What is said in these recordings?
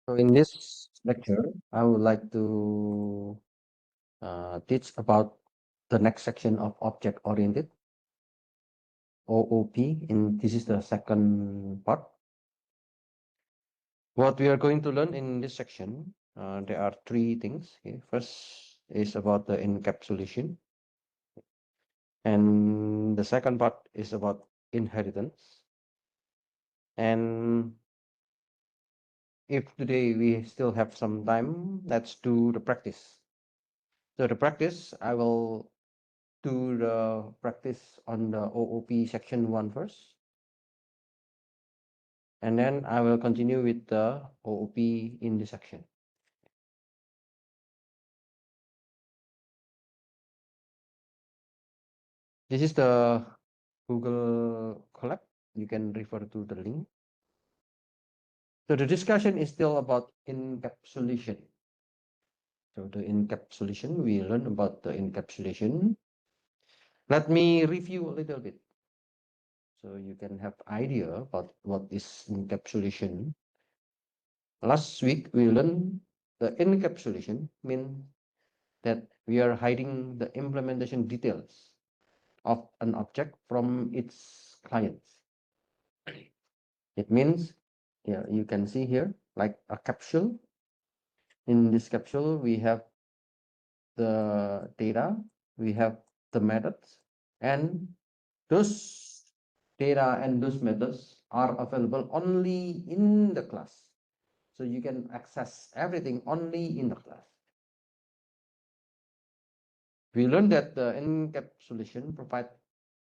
So in this lecture, I would like to teach about the next section of object-oriented OOP. And this is the second part. What we are going to learn in this section, there are three things. Okay? First is about the encapsulation, and the second part is about inheritance. And if today we still have some time, let's do the practice. So the practice, I will do the practice on the OOP section 1 first, and then I will continue with the OOP in this section. This is the Google Colab. You can refer to the link. So the discussion is still about encapsulation. So the encapsulation, we learn about the encapsulation. Let me review a little bit so you can have idea about what is encapsulation. Last week we learned the encapsulation means that we are hiding the implementation details of an object from its clients. It means, yeah, you can see here like a capsule. In this capsule, we have the data, we have the methods, and those data and those methods are available only in the class. So you can access everything only in the class. We learned that the encapsulation provides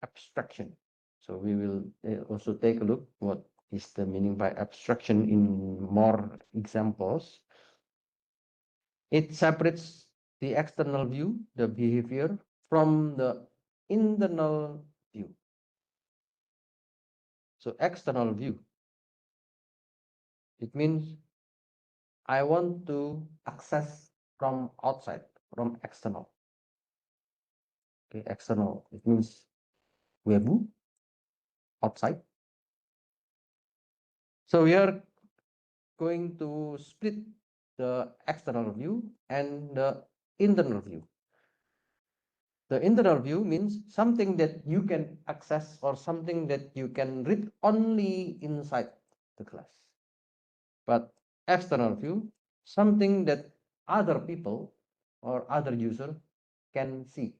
abstraction. So we will also take a look what is the meaning by abstraction in more examples. It separates the external view, the behavior, from the internal view. So external view, it means I want to access from outside, from external. Okay, external, it means 외부, outside. So we are going to split the external view and the internal view. The internal view means something that you can access or something that you can read only inside the class. But external view, something that other people or other user can see,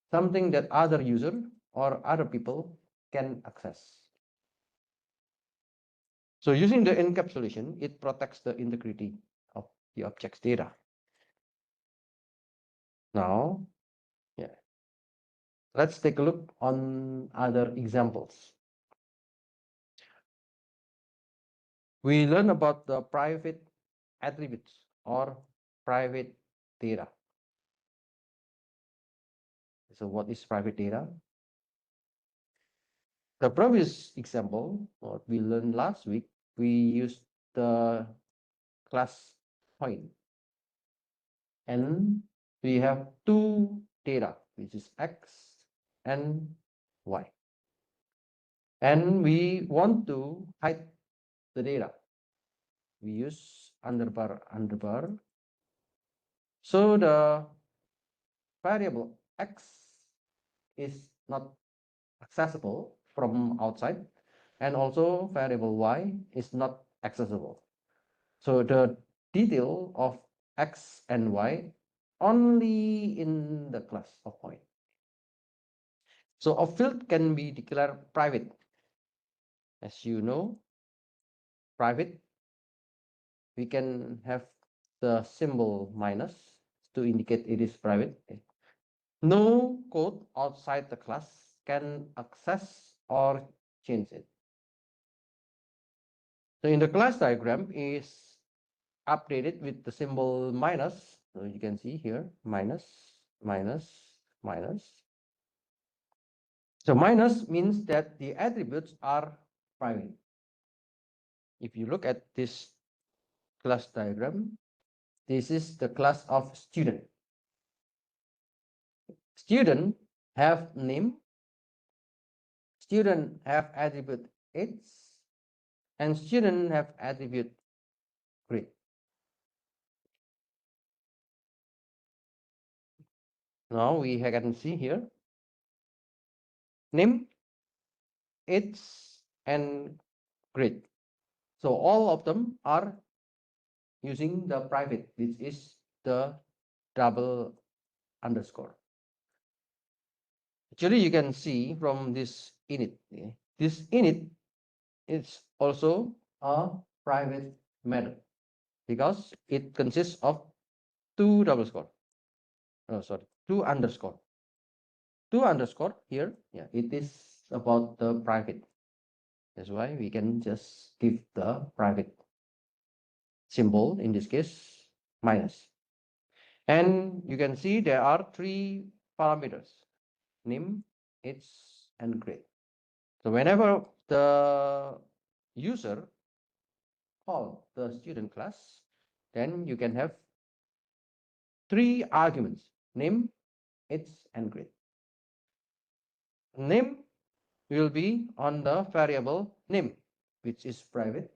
something that other user or other people can access. So using the encapsulation, it protects the integrity of the object's data. Now, yeah, let's take a look on other examples. We learn about the private attributes or private data. So what is private data? The previous example, what we learned last week, we used the class point. And we have two data, which is X and Y. And we want to hide the data. We use underbar. So the variable X is not accessible from outside, and also variable Y is not accessible. So the detail of X and Y only in the class of point. So a field can be declared private. As you know, private, we can have the symbol minus to indicate it is private. No code outside the class can access or change it. So in the class diagram is updated with the symbol minus. So you can see here minus, minus, minus. So minus means that the attributes are private. If you look at this class diagram, this is the class of student. Student have name, student have attribute age, and student have attribute grade. Now we can see here name, its, and grid. So all of them are using the private, which is the double underscore. Actually, you can see from this init. This init is also a private method because it consists of two double score. Oh, sorry, two underscore. Two underscore here. Yeah, it is about the private. That's why we can just give the private symbol, in this case, minus. And you can see there are three parameters, name, its, and grade. So whenever the user call the student class, then you can have three arguments, name, its, and grade. Name will be on the variable name, which is private.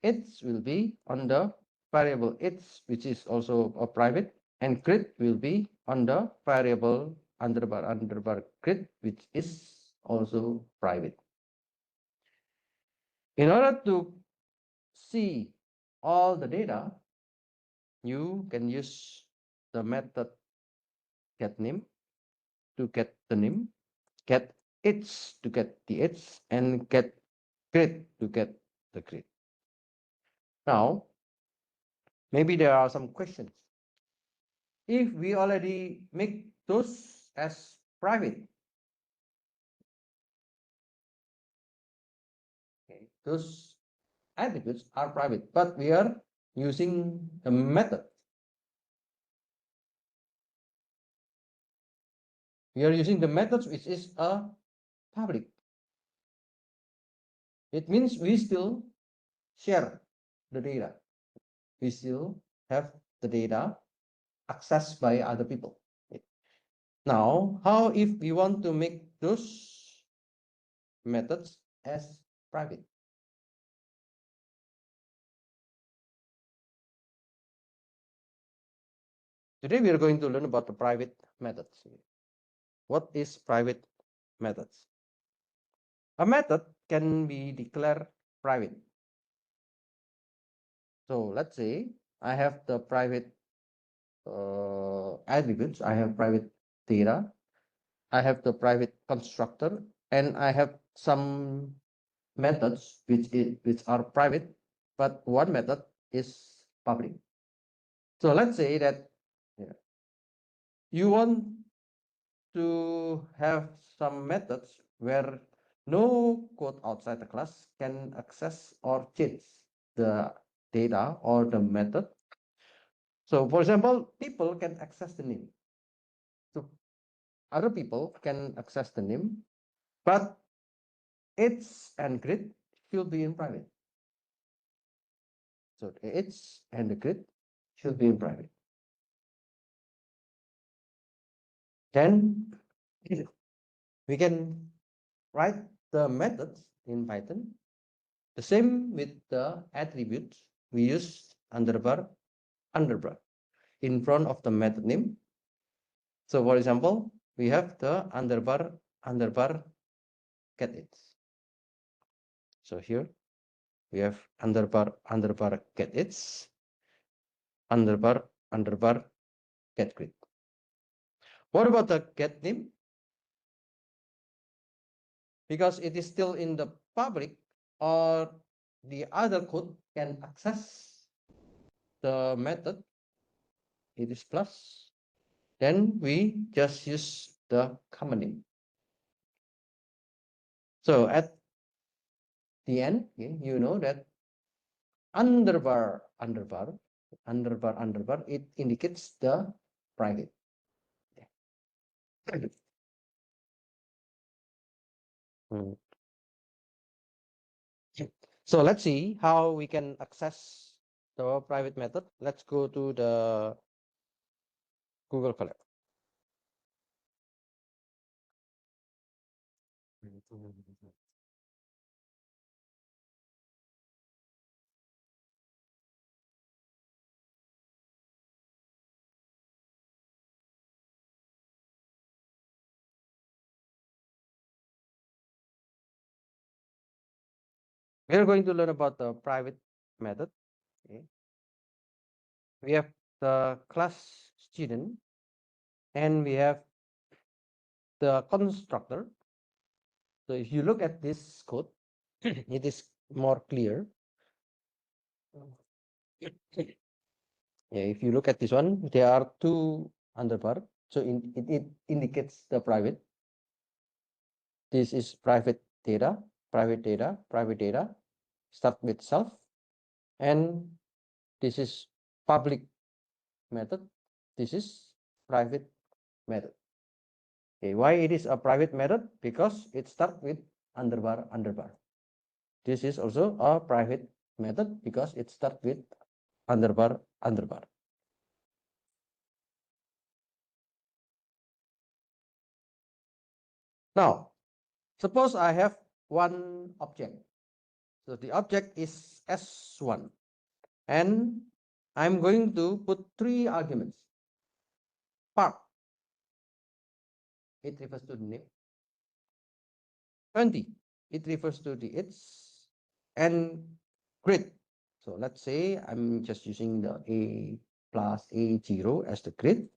Its will be on the variable its, which is also a private, and grid will be on the variable underbar grid, which is also private. In order to see all the data, you can use the method getName to get the name, get its to get the its, and get grid to get the grid. Now, maybe there are some questions. If we already make those as private, okay, those attributes are private, but we are using a method. We are using the methods which is a public. It means we still share the data. We still have the data accessed by other people. Now, how if we want to make those methods as private? Today we are going to learn about the private methods. What is private methods? A method can be declared private. So let's say I have the private attributes, I have private data, I have the private constructor, and I have some methods which are private, but one method is public. So let's say that you want to have some methods where no code outside the class can access or change the data or the method. So for example, people can access the name. So other people can access the name, but its and grid should be in private. So the its and the grid should be in private. Then we can write the methods in Python. The same with the attributes. We use underbar in front of the method name. So for example, we have the underbar getIts. So here we have underbar getIts, underbar getGrid. What about the getName? Because it is still in the public, or the other code can access the method, it is plus, then we just use the common name. So at the end, you know that underbar, it indicates the private. So let's see how we can access the private method. Let's go to the Google Colab. We are going to learn about the private method. Okay. We have the class student and we have the constructor. So if you look at this code, it is more clear. Yeah, if you look at this one, there are two underbar. So it indicates the private. This is private data, private data, private data, start with self. And this is public method. This is private method. Okay, why it is a private method? Because it starts with underbar, underbar. This is also a private method because it starts with underbar, underbar. Now, suppose I have one object. So the object is S1 and I'm going to put three arguments. Park, it refers to the name. 20, it refers to the its, and grid. So let's say I'm just using the A plus A0 as the grid.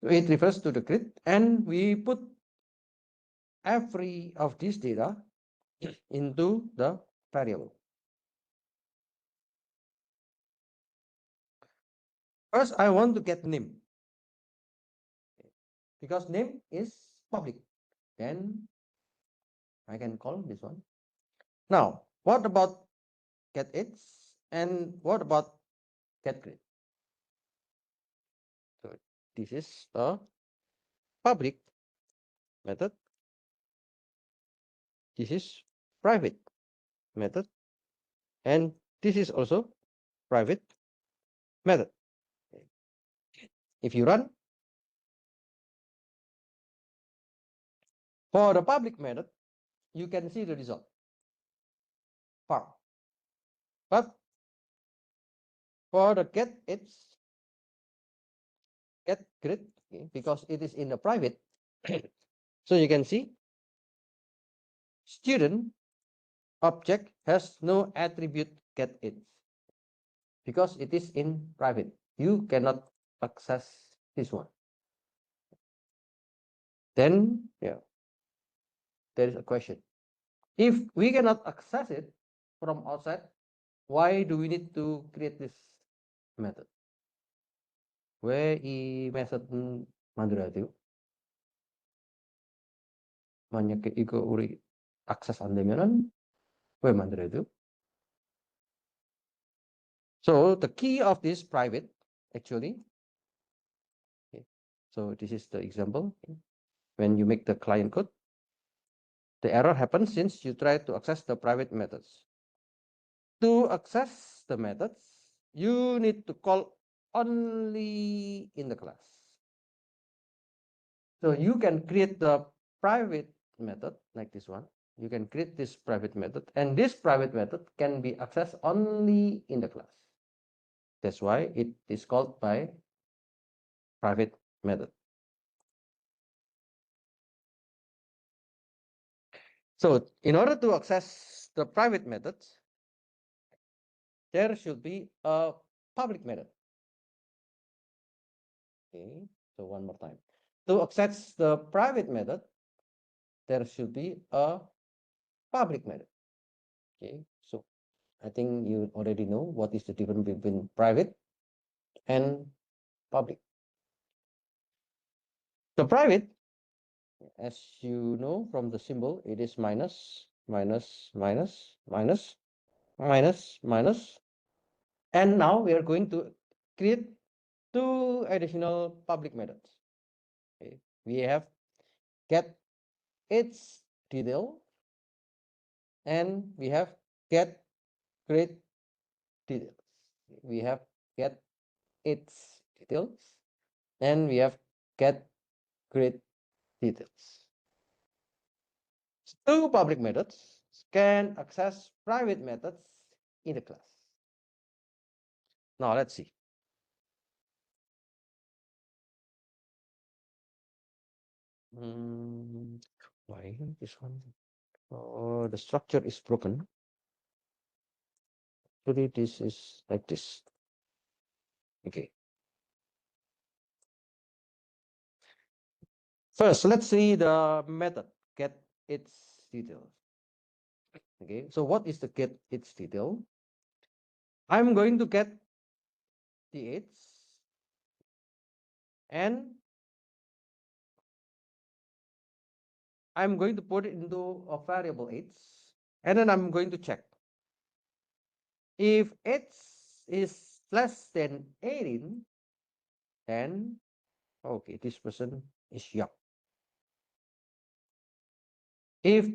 It refers to the grid and we put every of this data into the variable. First, I want to get name because name is public. Then I can call this one. Now, what about get its and what about get grid? So this is a public method. This is private method. And this is also private method. If you run for the public method, you can see the result. Farm. But for the get its get grid, okay, because it is in the private, so you can see student object has no attribute get its because it is in private. You cannot access this one. Then yeah, there is a question. If we cannot access it from outside, why do we need to create this method? 왜 이 메소드는 만들어야 돼요? 만약에 이거 우리 액세스 안 되면은 왜 만들어야 돼요? So the key of this private actually, okay, so this is the example. When you make the client code, the error happens since you try to access the private methods. To access the methods, you need to call only in the class. So you can create the private method like this one. You can create this private method, and this private method can be accessed only in the class. That's why it is called by private method. So in order to access the private methods, there should be a public method. Okay, so one more time. To access the private method, there should be a public method. Okay, so I think you already know what is the difference between private and public. The private, as you know from the symbol, it is minus, minus, minus, minus, minus, minus. And now we are going to create two additional public methods. Okay. We have get its detail and we have get grid details. We have get its details and we have get grid details. Two public methods can access private methods in the class. Now let's see. Why this one? Oh, the structure is broken. Actually, this is like this. Okay. First, let's see the method get its details. Okay. So what is the get its detail? I'm going to get the age and I'm going to put it into a variable age, and then I'm going to check if age is less than 18, then okay, this person is young. If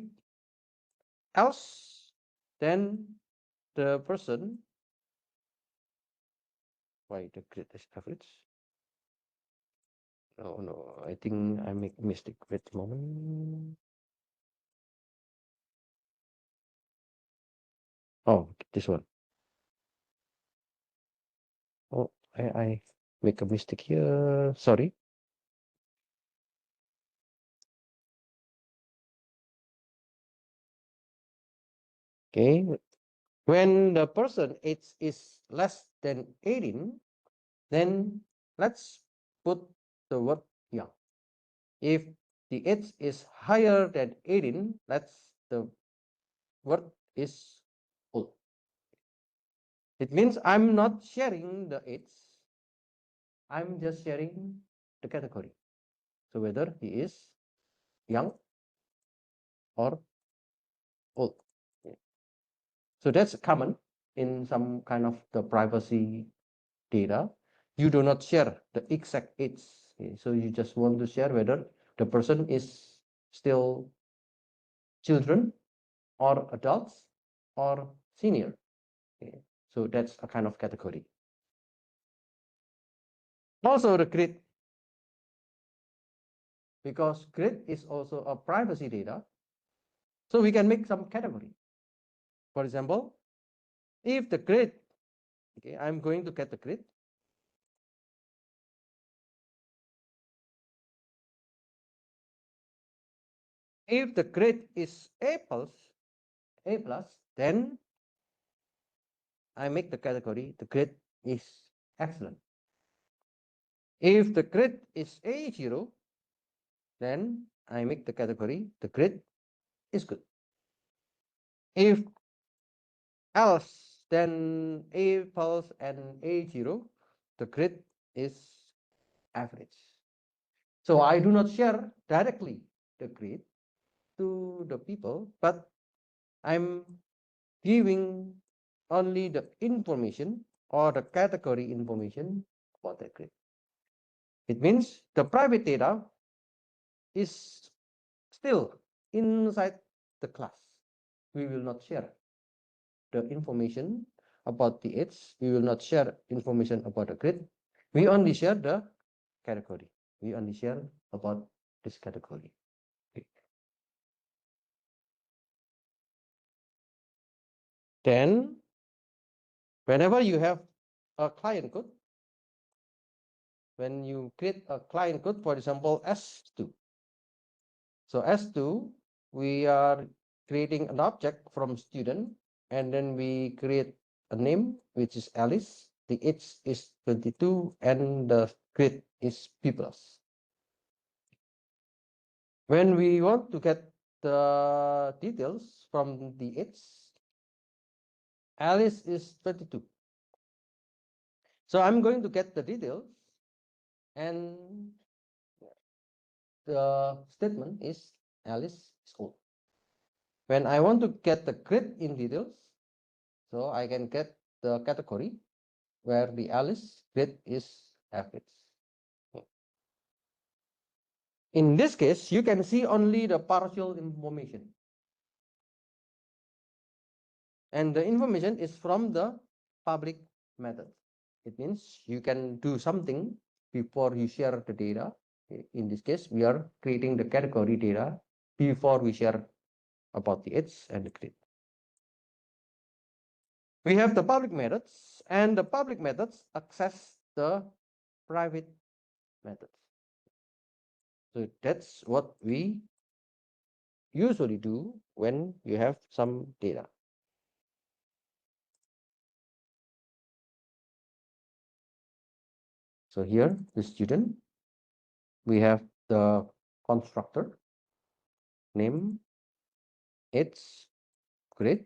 else, then the person, why the greatest average? No, I think I make mistake. Wait a moment. Oh, this one. Oh, I make a mistake here. Sorry. Okay. When the person age is less than 18, then let's put the word young. If the age is higher than 18, let's the word is old. It means I'm not sharing the age, I'm just sharing the category. So whether he is young or old. So that's common in some kind of the privacy data. You do not share the exact age. So you just want to share whether the person is still children or adults or senior. So that's a kind of category. Also the grid, because grid is also a privacy data. So we can make some category. For example, if the grid, okay, I'm going to get the grid. If the grade is A plus, then I make the category, the grade is excellent. If the grade is A0, then I make the category, the grade is good. If else, then A plus and A0, the grade is average. So I do not share directly the grade to the people, but I'm giving only the information or the category information about the grade. It means the private data is still inside the class. We will not share the information about the age. We will not share information about the grade. We only share the category. We only share about this category. Okay. Then, whenever you have a client code, when you create a client code, for example, S2. So S2, we are creating an object from student, and then we create a name, which is Alice. The age is 22, and the grade is B plus. When we want to get the details from the age, Alice is 22. So I'm going to get the details, and the statement is Alice is old. When I want to get the grade in details, so I can get the category where the Alice grade is average. In this case, you can see only the partial information. And the information is from the public method. It means you can do something before you share the data. In this case, we are creating the category data before we share about the age and the grade. We have the public methods, and the public methods access the private methods. So that's what we usually do when you have some data. So here, the student, we have the constructor name, its grade.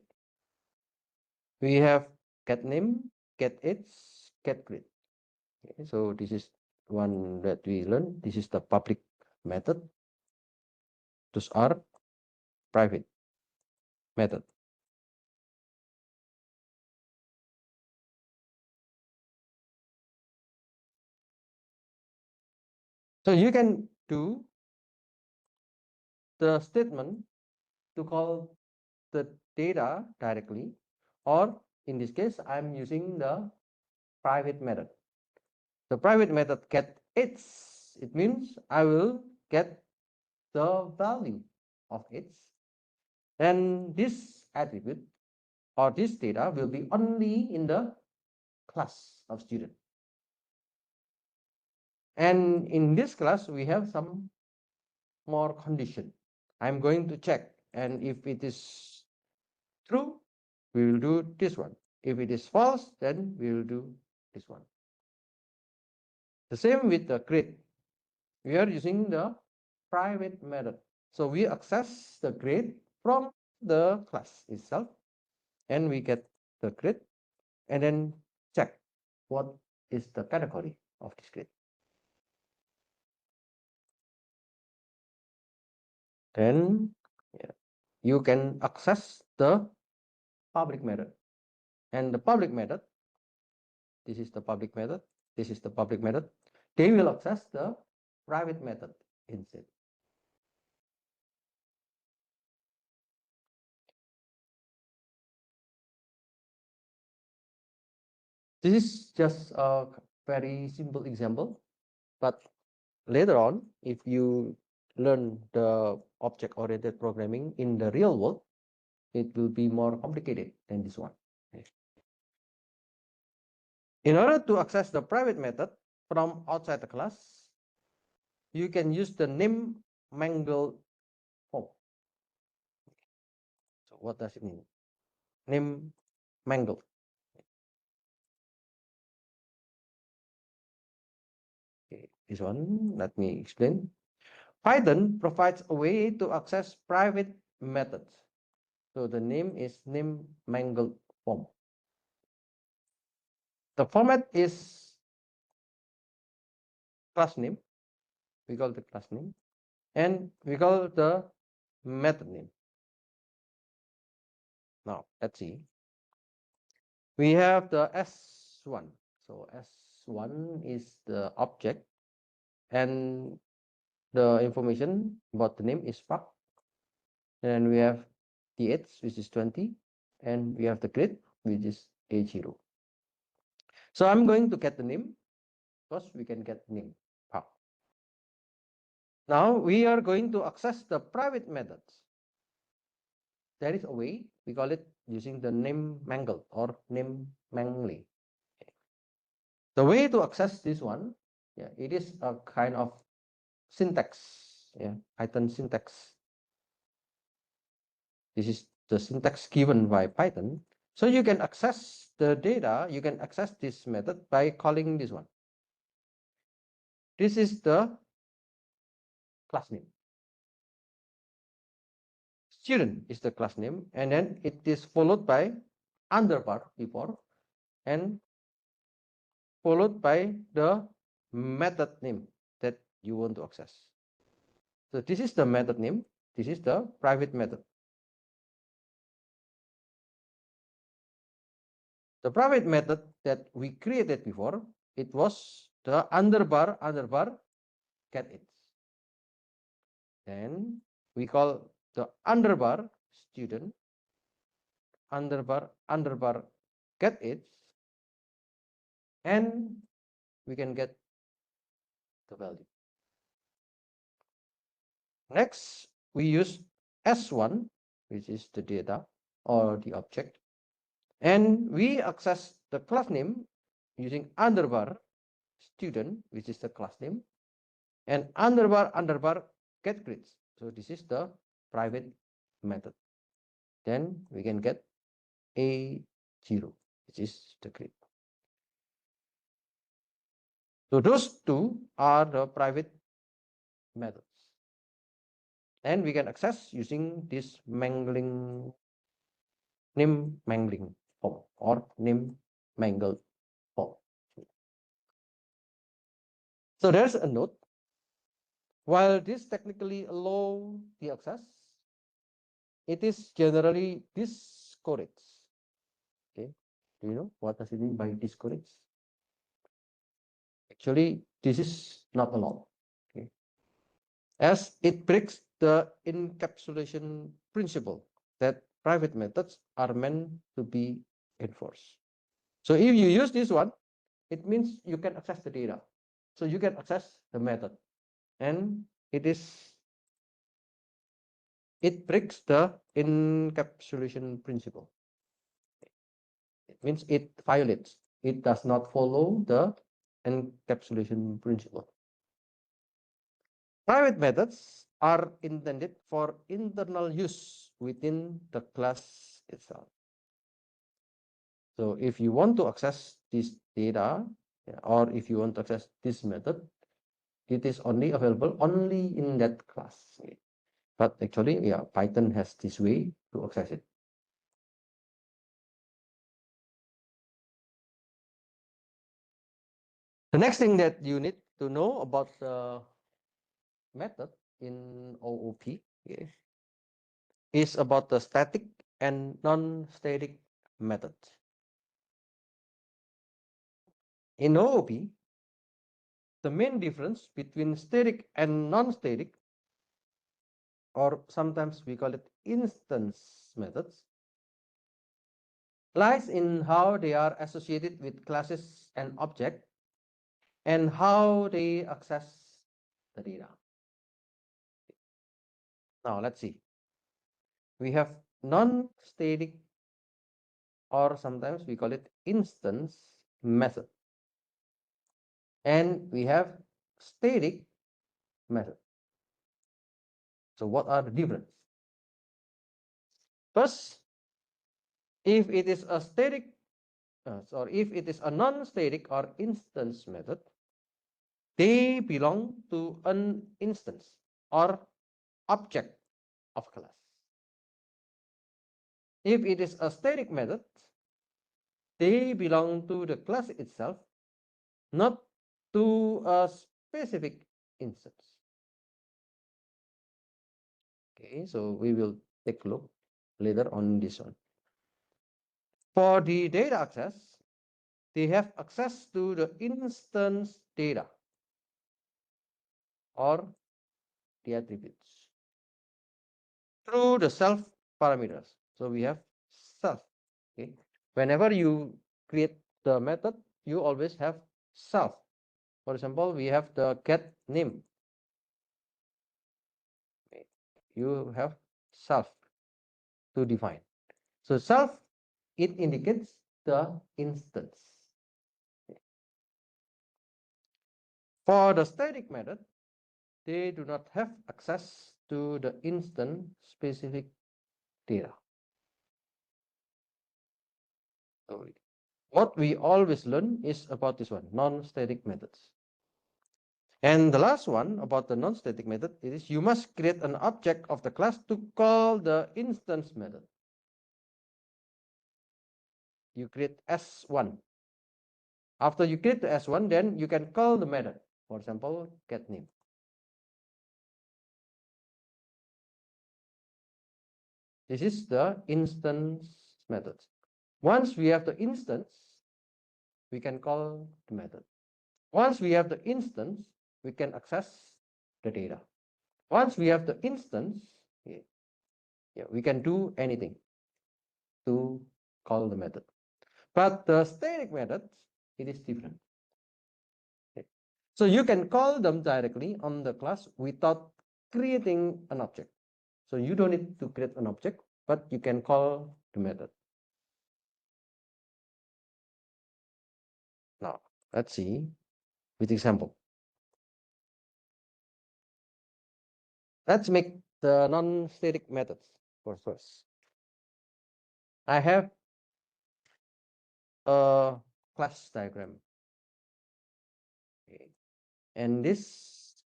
We have get name, get its, get grade. Okay, so this is one that we learned. This is the public method. Those are private method. So you can do the statement to call the data directly, or in this case, I'm using the private method. The private method get its, it means I will get the value of its, and this attribute or this data will be only in the class of student. And in this class, we have some more condition. I'm going to check, and if it is true, we will do this one. If it is false, then we will do this one. The same with the grade. We are using the private method. So we access the grade from the class itself, and we get the grade, and then check what is the category of this grade. Then you can access the public method. And the public method, this is the public method, this is the public method. They will access the private method instead. This is just a very simple example, but later on, if you learn the object-oriented programming in the real world, it will be more complicated than this one. In order to access the private method from outside the class, you can use the name mangled form. So what does it mean? Name mangled. Okay, this one, let me explain. Python provides a way to access private methods. So the name is name mangled form. The format is class name. We call the class name, and we call the method name. Now let's see. We have the S1. So S1 is the object, and the information about the name is Park. And we have the age, which is 20, and we have the grade, which is A0. So I'm going to get the name. First, we can get name Park. Now we are going to access the private methods. There is a way, we call it using the name mangle or name mangling. The way to access this one, it is a kind of syntax, Python syntax. This is the syntax given by Python. So you can access the data, you can access this method by calling this one. This is the class name. Student is the class name, and then it is followed by underbar before, and followed by the method name that you want to access. So this is the method name. This is the private method. The private method that we created before, it was the underbar get it. Then we call the underbar student underbar get it, and we can get the value. Next, we use S1, which is the data or the object, and we access the class name using underbar student, which is the class name, and underbar get grades. So this is the private method. Then we can get A0, which is the grade. So those two are the private methods. And we can access using this name mangling form or name mangled form. So there's a note. While this technically allows the access, it is generally discouraged. Okay, do you know what does it mean by discouraged? Actually, this is not allowed. Okay, as it breaks the encapsulation principle that private methods are meant to be enforced. So if you use this one, it means you can access the data. So you can access the method, and it breaks the encapsulation principle. It means it violates. It does not follow the encapsulation principle. Private methods are intended for internal use within the class itself. So if you want to access this data, or if you want to access this method, it is only available only in that class. But actually, yeah, Python has this way to access it. The next thing that you need to know about the method in OOP is about the static and non-static method. In OOP, the main difference between static and non-static, or sometimes we call it instance methods, lies in how they are associated with classes and objects and how they access the data. Now let's see. We have non-static, or sometimes we call it instance method, and we have static method. So what are the difference? First, if it is a static, if it is a non-static or instance method, they belong to an instance or object of class. If it is a static method, they belong to the class itself, not to a specific instance. Okay, so we will take a look later on this one. For the data access, they have access to the instance data or the attributes through the self parameters. So we have self. Okay, whenever you create the method, you always have self. For example, we have the get name. Okay. You have self to define. So self, it indicates the instance. Okay. For the static method, they do not have access to the instance specific data. So what we always learn is about this one, non-static methods. And the last one about the non-static method is you must create an object of the class to call the instance method. You create S1. After you create the S1, then you can call the method. For example, get name. This is the instance method. Once we have the instance, we can call the method. Once we have the instance, we can access the data. Once we have the instance, we can do anything to call the method. But the static methods, it is different. Okay. So you can call them directly on the class without creating an object. So you don't need to create an object, but you can call the method. Now, let's see with example. Let's make the non-static methods for first. I have a class diagram. Okay. and this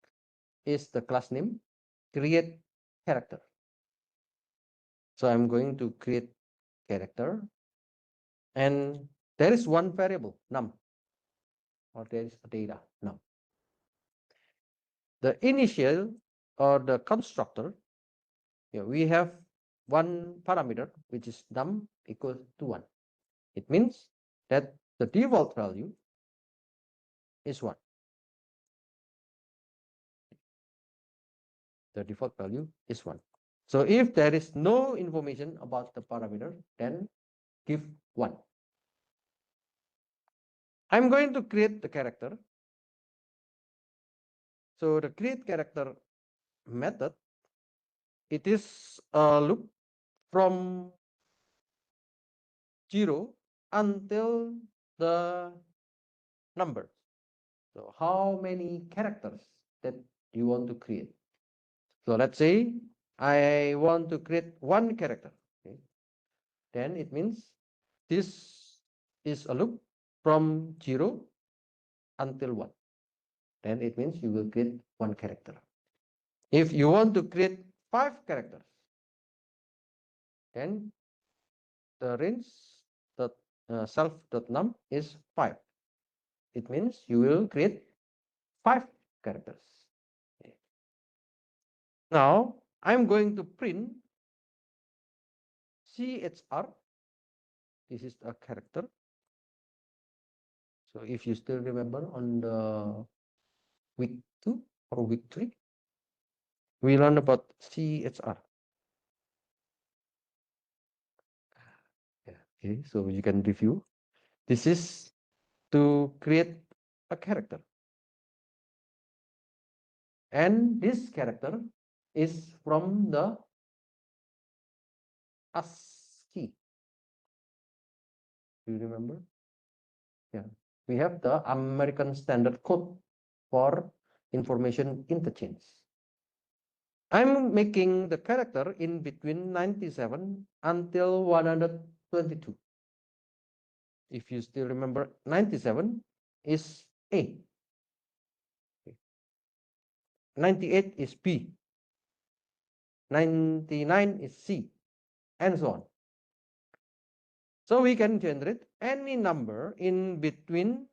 is the class name create character. So I'm going to create character, and there is one variable num, or there is a data num. The initial or the constructor, we have one parameter which is num equals to 1. It means that the default value is 1. The default value is 1. So if there is no information about the parameter, then give 1. I'm going to create the character. So the create character method, it is a loop from 0 until the number. So how many characters that you want to create? So let's say I want to create one character. Okay. Then it means this is a loop from 0 until 1. Then it means you will create one character. If you want to create 5 characters, then the range dot self.num is 5. It means you will create 5 characters. Okay. Now I'm going to print CHR. This is a character. So if you still remember on the week 2 or week 3, we learned about CHR. Yeah, okay, so you can review. This is to create a character. And this character is from the ASCII. Do you remember? Yeah, we have the American Standard Code for information interchange. I'm making the character in between 97 until 122. If you still remember, 97 is A. 98 is B. 99 is C, and so on. So we can generate any number in between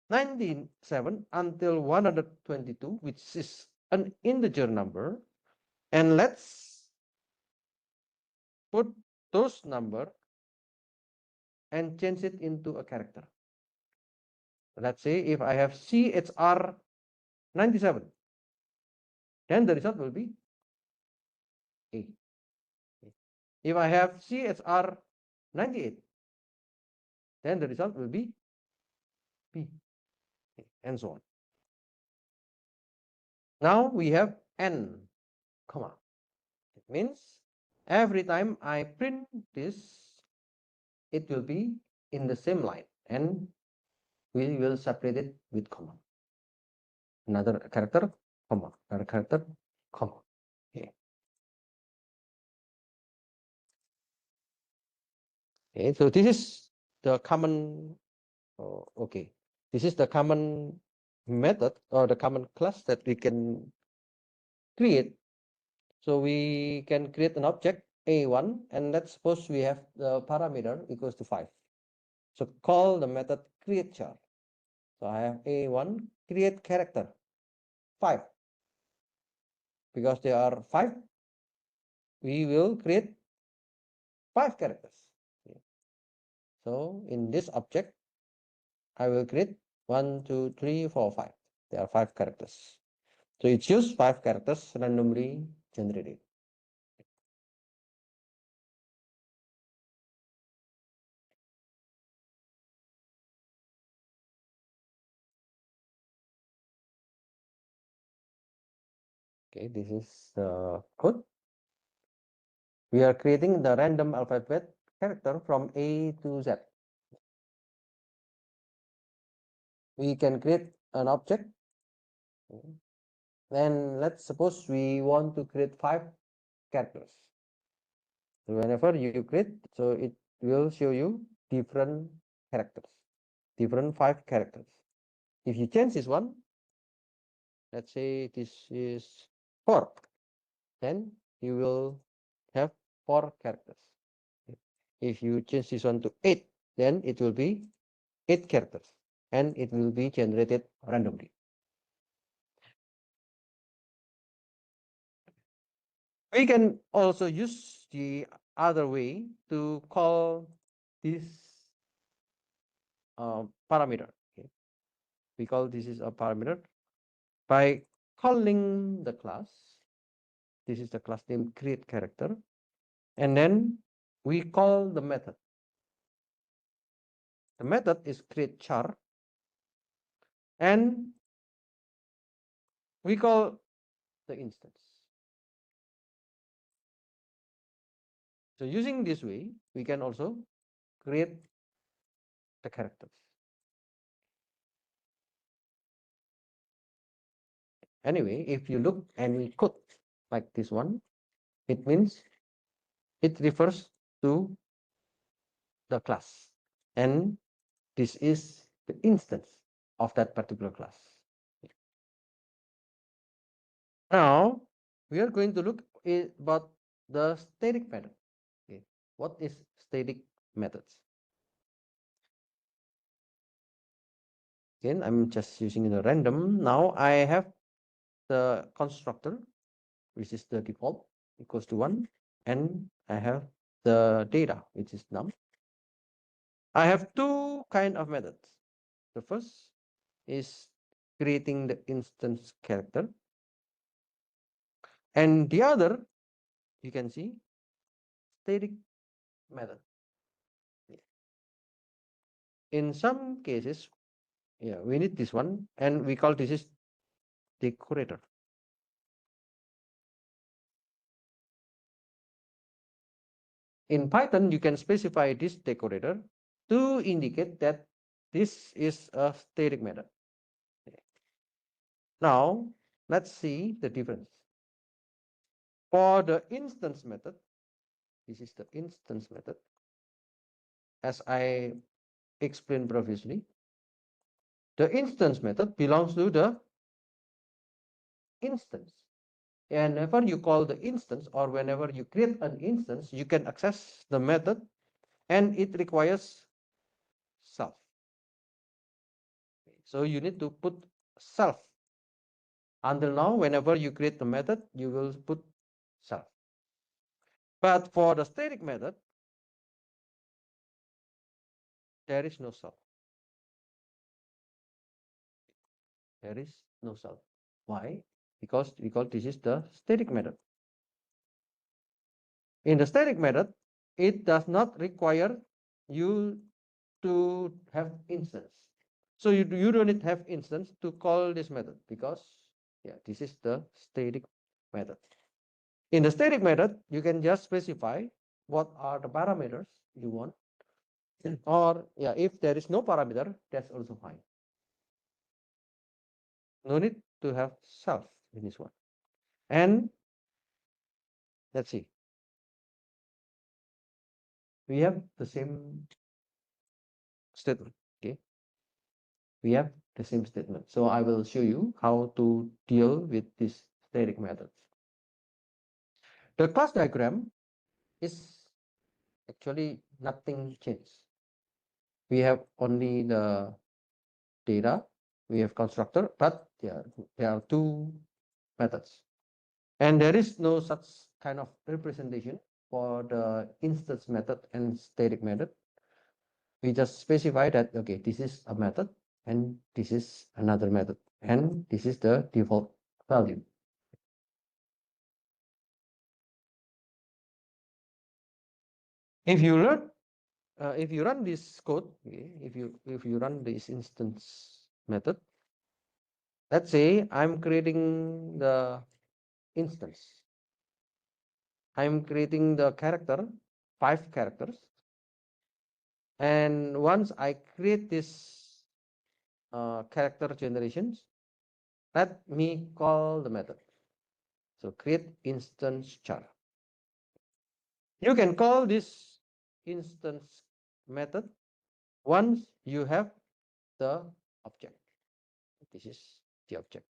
97 until 122, which is an integer number. And let's put those number and change it into a character. Let's say if I have CHR 97, then the result will be A. If I have CHR 98, then the result will be B, and so on. Now we have n, comma. It means every time I print this, it will be in the same line, and we will separate it with comma. Another character, comma. Another character, comma. Okay. Okay, so this is the common. Okay, this is the common method or the common class that we can create. So we can create an object A1, and let's suppose we have the parameter equals to 5. So call the method create_char. So I have A1 create character 5. Because there are 5, we will create 5 characters. Okay. So in this object, I will create 1, 2, 3, 4, 5. There are 5 characters. So it choose 5 characters randomly generated. Okay, this is the code. We are creating the random alphabet character from A to Z. We can create an object. And let's suppose we want to create 5 characters. So whenever you create, so it will show you different characters, different 5 characters. If you change this one, let's say this is 4, then you will have 4 characters. If you change this one to 8, then it will be 8 characters, and it will be generated randomly. We can also use the other way to call this parameter. Okay. We call this is a parameter by calling the class. This is the class name create character, and then we call the method. The method is create char, and we call the instance. So using this way, we can also create the characters. Anyway, if you look any code like this one, it means it refers to the class, and this is the instance of that particular class. Now we are going to look about the static method. Okay. What is static methods? Again, I'm just using the random. Now I have the constructor, which is the default, equals to 1, and I have the data, which is num. I have two kind of methods. The first is creating the instance character, and the other, you can see, static method. In some cases, yeah, we need this one, and we call this is decorator. In Python, you can specify this decorator to indicate that this is a static method. Now, let's see the difference. For the instance method, this is the instance method. As I explained previously, the instance method belongs to the instance. And whenever you call the instance, or whenever you create an instance, you can access the method, and it requires self. So you need to put self. Until now, whenever you create the method, you will put self. But for the static method, there is no self. There is no self. Why? Because this is the static method. In the static method, it does not require you to have instance. So you don't need to have instance to call this method, because this is the static method. In the static method, you can just specify what are the parameters you want, or if there is no parameter, that's also fine. No need to have self in this one. And let's see, we have the same statement. Okay, we have the same statement. So I will show you how to deal with this static methods. The class diagram is actually nothing changed. We have only the data, we have constructor, but there are two methods, and there is no such kind of representation for the instance method and static method. We just specify that, okay, this is a method, and this is another method, and this is the default value. If you learn, if you run this code, okay, if you run this instance method, let's say I'm creating the instance. I'm creating the character, 5 characters, and once I create this character generations, let me call the method. So create instance char. You can call this instance method once you have the object. This is the object.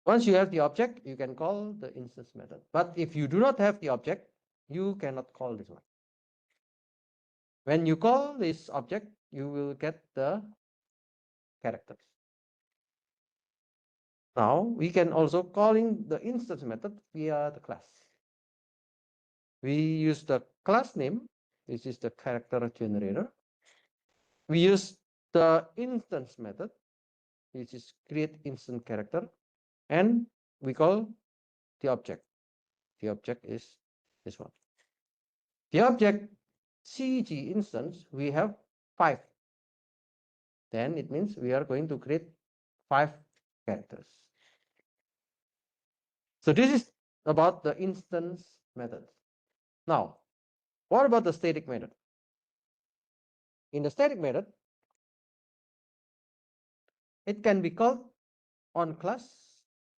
Once you have the object, you can call the instance method. But if you do not have the object, you cannot call this one. When you call this object, you will get the characters. Now we can also calling the instance method via the class. We use the class name. This is the character generator. We use the instance method, which is create instant character, and we call the object. The object is this one. The object CG instance, we have 5. Then it means we are going to create 5 characters. So this is about the instance method. Now, what about the static method? In the static method, it can be called on class,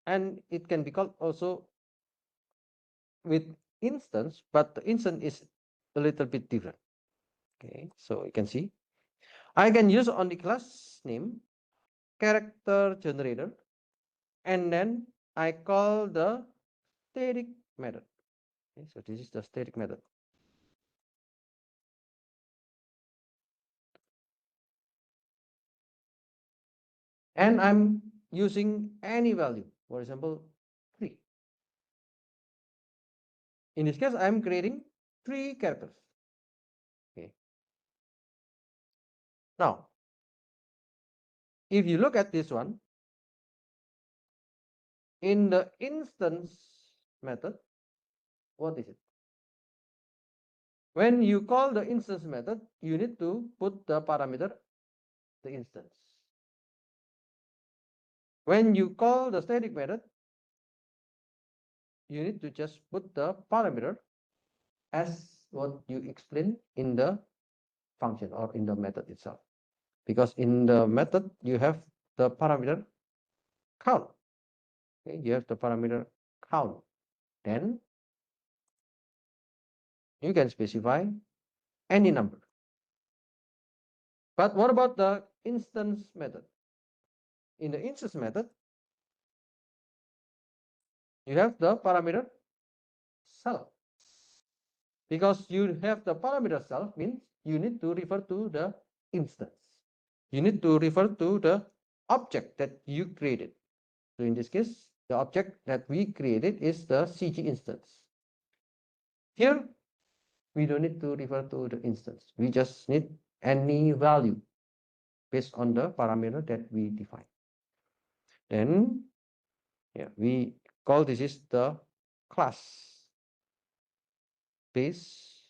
and it can be called also with instance, but the instance is a little bit different. Okay, so you can see I can use on the class name character generator, and then I call the static method. Okay, so this is the static method. And I'm using any value, for example, 3. In this case, I'm creating 3 characters. Okay. Now, if you look at this one, in the instance method, what is it? When you call the instance method, you need to put the parameter, the instance. When you call the static method, you need to just put the parameter as what you explain in the function or in the method itself. Because in the method, you have the parameter count. Okay, you have the parameter count. Then you can specify any number. But what about the instance method? In the instance method, you have the parameter self. Because you have the parameter self means you need to refer to the instance. You need to refer to the object that you created. So in this case, the object that we created is the CG instance. Here, we don't need to refer to the instance. We just need any value based on the parameter that we define. Then, we call this is the class based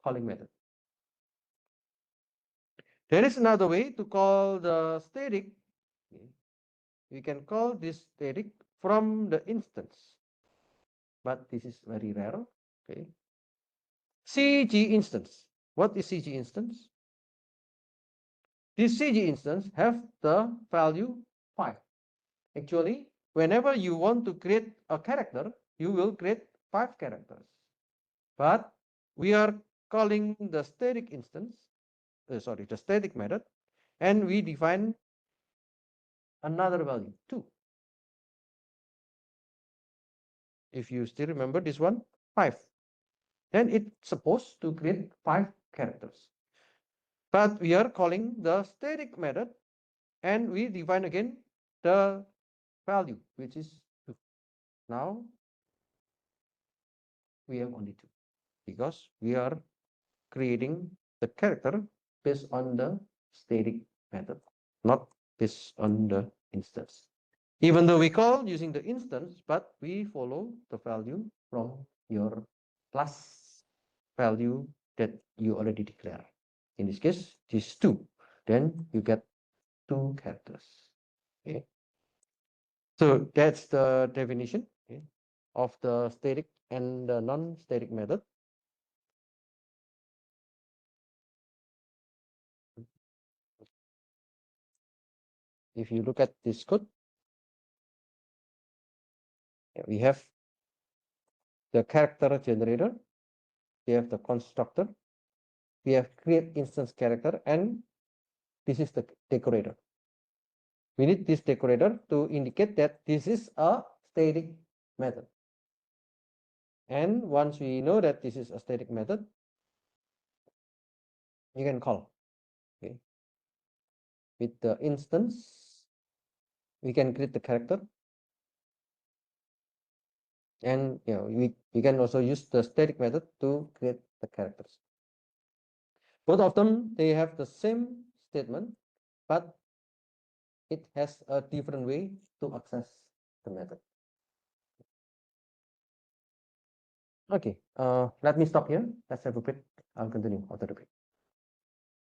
calling method. There is another way to call the static. We can call this static from the instance, but this is very rare. Okay. CG instance. What is CG instance? This CG instance have the value 5. Actually, whenever you want to create a character, you will create 5 characters. But we are calling the static instance, the static method, and we define another value 2. If you still remember this one, 5. Then it's supposed to create 5 characters. But we are calling the static method, and we define again the value, which is 2. Now we have only 2 because we are creating the character based on the static method, not based on the instance. Even though we call using the instance, but we follow the value from your class value that you already declare. In this case, this is 2. Then you get 2 characters. Okay. So that's the definition, okay, of the static and the non-static method. If you look at this code, we have the character generator, we have the constructor, we have create instance character, and this is the decorator. we need this decorator to indicate that this is a static method. And once we know that this is a static method, you can call. Okay. With the instance, we can create the character, and we can also use the static method to create the characters. Both of them, they have the same statement, but it has a different way to access the method. Okay, let me stop here. Let's have a break. I'll continue after the break.